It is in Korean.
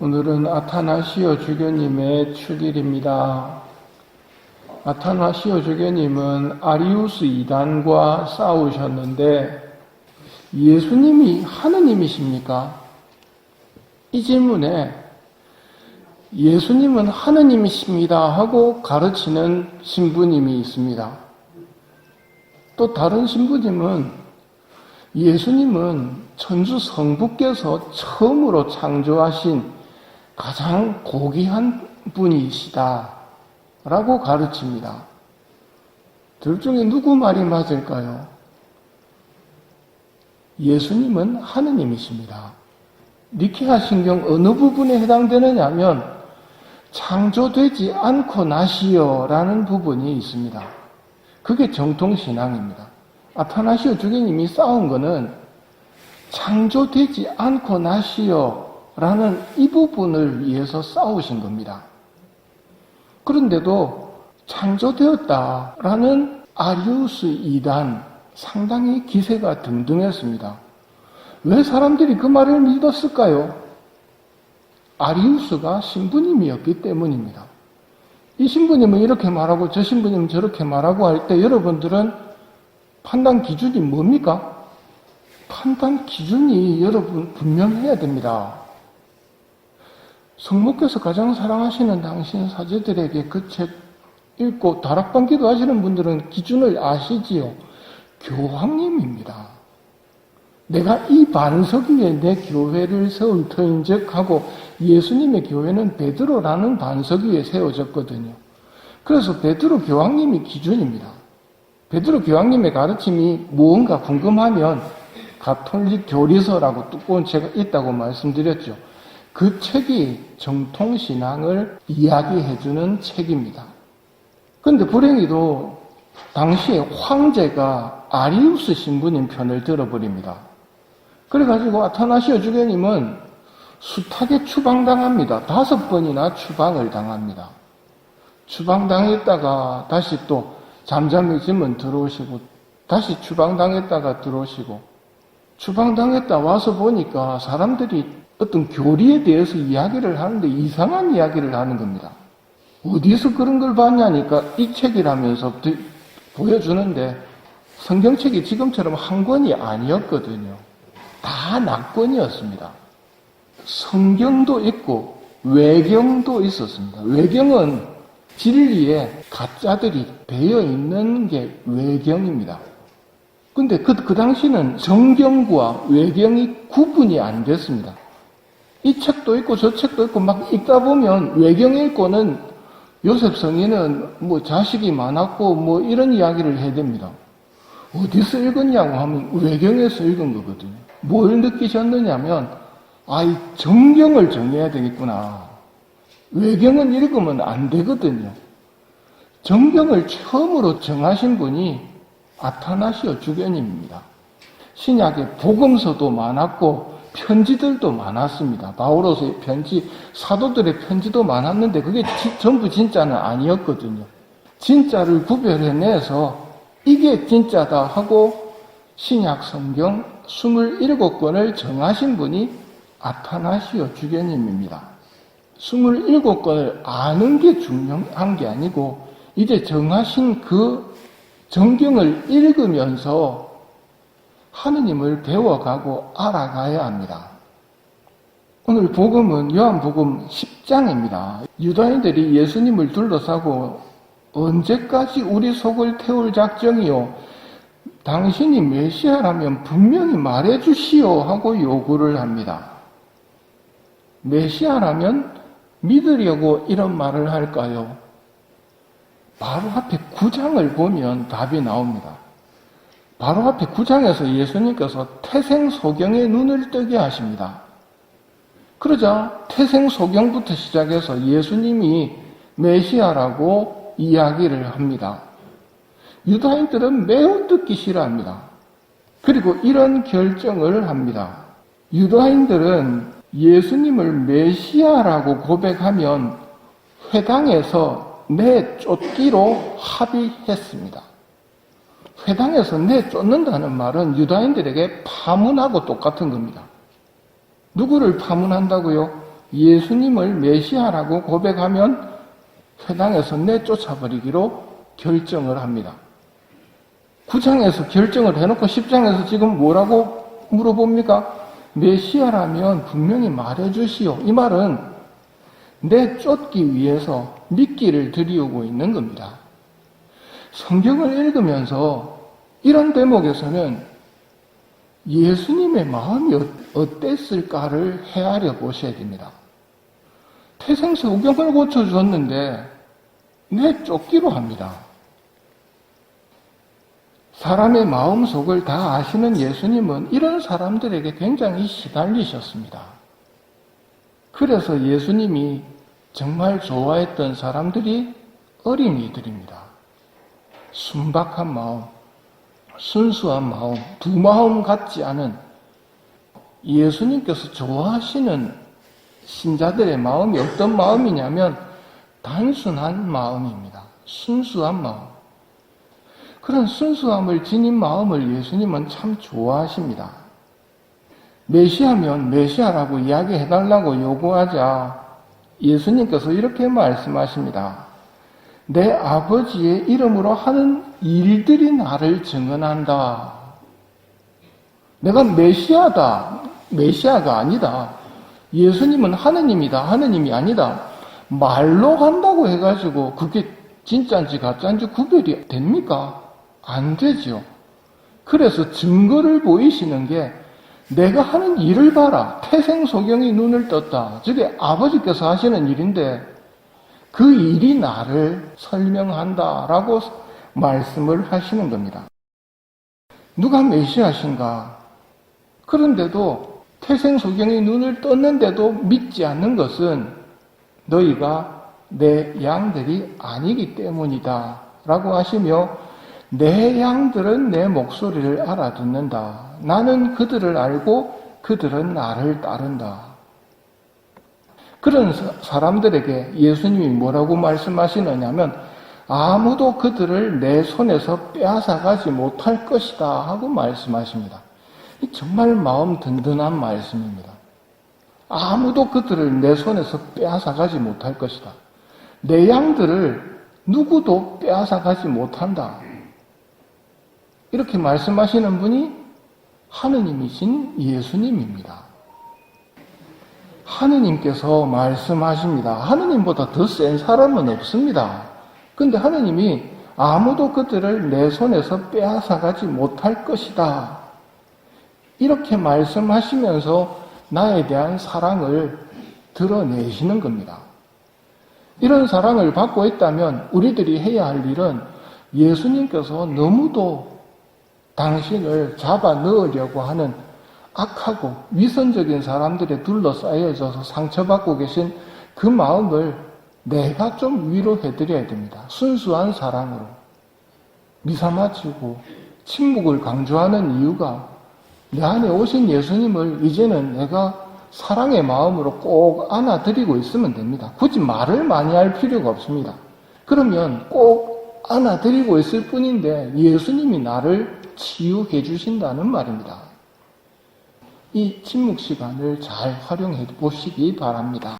오늘은 아타나시오 주교님의 축일입니다. 아타나시오 주교님은 아리우스 이단과 싸우셨는데 예수님이 하느님이십니까? 이 질문에 예수님은 하느님이십니다 하고 가르치는 신부님이 있습니다. 또 다른 신부님은 예수님은 천주 성부께서 처음으로 창조하신 가장 고귀한 분이시다 라고 가르칩니다. 둘 중에 누구 말이 맞을까요? 예수님은 하느님이십니다. 니케아 신경 어느 부분에 해당되느냐 하면 창조되지 않고 나시어라는 부분이 있습니다. 그게 정통신앙입니다. 아타나시오 주교님이 싸운 거는 창조되지 않고 나시어라는 이 부분을 위해서 싸우신 겁니다. 그런데도 창조되었다라는 아리우스 이단 상당히 기세가 등등했습니다. 왜 사람들이 그 말을 믿었을까요? 아리우스가 신부님이었기 때문입니다. 이 신부님은 이렇게 말하고 저 신부님은 저렇게 말하고 할 때 여러분들은 판단 기준이 뭡니까? 판단 기준이 여러분 분명해야 됩니다. 성모께서 가장 사랑하시는 당신 사제들에게 그 책 읽고 다락방 기도하시는 분들은 기준을 아시지요? 교황님입니다. 내가 이 반석 위에 내 교회를 세울 터인즉 하고 예수님의 교회는 베드로라는 반석 위에 세워졌거든요. 그래서 베드로 교황님이 기준입니다. 베드로 교황님의 가르침이 무언가 궁금하면 가톨릭 교리서라고 두꺼운 책이 있다고 말씀드렸죠. 그 책이 정통신앙을 이야기해주는 책입니다. 그런데 불행히도 당시에 황제가 아리우스 신부님 편을 들어버립니다. 그래가지고 아타나시오 주교님은 숱하게 추방당합니다. 5번이나 추방을 당합니다. 추방당했다가 다시 또 잠잠해지면 들어오시고 다시 추방당했다가 들어오시고 추방당했다 와서 보니까 사람들이 어떤 교리에 대해서 이야기를 하는데 이상한 이야기를 하는 겁니다. 어디서 그런 걸 봤냐니까 이 책이라면서 보여주는데 성경책이 지금처럼 한 권이 아니었거든요. 다 낙권이었습니다. 성경도 있고 외경도 있었습니다. 외경은 진리에 가짜들이 배어 있는 게 외경입니다. 근데 그 당시는 정경과 외경이 구분이 안 됐습니다. 이 책도 있고 저 책도 있고 막 읽다 보면 외경 읽고는 요셉 성인은 뭐 자식이 많았고 뭐 이런 이야기를 해야 됩니다. 어디서 읽었냐고 하면 외경에서 읽은 거거든요. 뭘 느끼셨느냐면 이 정경을 정해야 되겠구나. 외경은 읽으면 안 되거든요. 정경을 처음으로 정하신 분이 아타나시오 주교님입니다. 신약에 복음서도 많았고 편지들도 많았습니다. 바오로서의 편지, 사도들의 편지도 많았는데 그게 전부 진짜는 아니었거든요. 진짜를 구별해내서 이게 진짜다 하고 신약 성경 27권을 정하신 분이 아타나시오 주교님입니다. 27권을 아는 게 중요한 게 아니고 이제 정하신 그 정경을 읽으면서 하느님을 배워가고 알아가야 합니다. 오늘 복음은 요한복음 10장입니다. 유다인들이 예수님을 둘러싸고 언제까지 우리 속을 태울 작정이요? 당신이 메시아라면 분명히 말해주시오 하고 요구를 합니다. 메시아라면 믿으려고 이런 말을 할까요? 바로 앞에 9장을 보면 답이 나옵니다. 바로 앞에 9장에서 예수님께서 태생소경의 눈을 뜨게 하십니다. 그러자 태생소경부터 시작해서 예수님이 메시아라고 이야기를 합니다. 유다인들은 매우 듣기 싫어합니다. 그리고 이런 결정을 합니다. 유다인들은 예수님을 메시아라고 고백하면 회당에서 내쫓기로 합의했습니다. 회당에서 내쫓는다는 말은 유다인들에게 파문하고 똑같은 겁니다. 누구를 파문한다고요? 예수님을 메시아라고 고백하면 회당에서 내쫓아버리기로 결정을 합니다. 9장에서 결정을 해놓고 10장에서 지금 뭐라고 물어봅니까? 메시아라면 분명히 말해주시오. 이 말은 내쫓기 위해서 미끼를 들이우고 있는 겁니다. 성경을 읽으면서 이런 대목에서는 예수님의 마음이 어땠을까를 헤아려 보셔야 됩니다. 태생소경을 고쳐줬는데 내쫓기로 합니다. 사람의 마음속을 다 아시는 예수님은 이런 사람들에게 굉장히 시달리셨습니다. 그래서 예수님이 정말 좋아했던 사람들이 어린이들입니다. 순박한 마음, 순수한 마음, 두 마음 같지 않은 예수님께서 좋아하시는 신자들의 마음이 어떤 마음이냐면 단순한 마음입니다. 순수한 마음. 그런 순수함을 지닌 마음을 예수님은 참 좋아하십니다. 메시아면 메시아라고 이야기해달라고 요구하자 예수님께서 이렇게 말씀하십니다. 내 아버지의 이름으로 하는 일들이 나를 증언한다. 내가 메시아다. 메시아가 아니다. 예수님은 하느님이다. 하느님이 아니다. 말로 한다고 해가지고 그게 진짜인지 가짜인지 구별이 됩니까? 안 되죠. 그래서 증거를 보이시는 게 내가 하는 일을 봐라. 태생소경이 눈을 떴다. 저게 아버지께서 하시는 일인데 그 일이 나를 설명한다라고 말씀을 하시는 겁니다. 누가 메시아신가? 그런데도 태생소경이 눈을 떴는데도 믿지 않는 것은 너희가 내 양들이 아니기 때문이다 라고 하시며 내 양들은 내 목소리를 알아듣는다. 나는 그들을 알고 그들은 나를 따른다. 그런 사람들에게 예수님이 뭐라고 말씀하시느냐면 아무도 그들을 내 손에서 빼앗아가지 못할 것이다 하고 말씀하십니다. 정말 마음 든든한 말씀입니다. 아무도 그들을 내 손에서 빼앗아가지 못할 것이다. 내 양들을 누구도 빼앗아가지 못한다. 이렇게 말씀하시는 분이 하느님이신 예수님입니다. 하느님께서 말씀하십니다. 하느님보다 더 센 사람은 없습니다. 근데 하느님이 아무도 그들을 내 손에서 빼앗아가지 못할 것이다. 이렇게 말씀하시면서 나에 대한 사랑을 드러내시는 겁니다. 이런 사랑을 받고 있다면 우리들이 해야 할 일은 예수님께서 너무도 당신을 잡아 넣으려고 하는 악하고 위선적인 사람들에 둘러싸여져서 상처받고 계신 그 마음을 내가 좀 위로해드려야 됩니다. 순수한 사랑으로. 미사마치고 침묵을 강조하는 이유가 내 안에 오신 예수님을 이제는 내가 사랑의 마음으로 꼭 안아드리고 있으면 됩니다. 굳이 말을 많이 할 필요가 없습니다. 그러면 꼭 안아드리고 있을 뿐인데 예수님이 나를 치유해 주신다는 말입니다. 이 침묵 시간을 잘 활용해 보시기 바랍니다.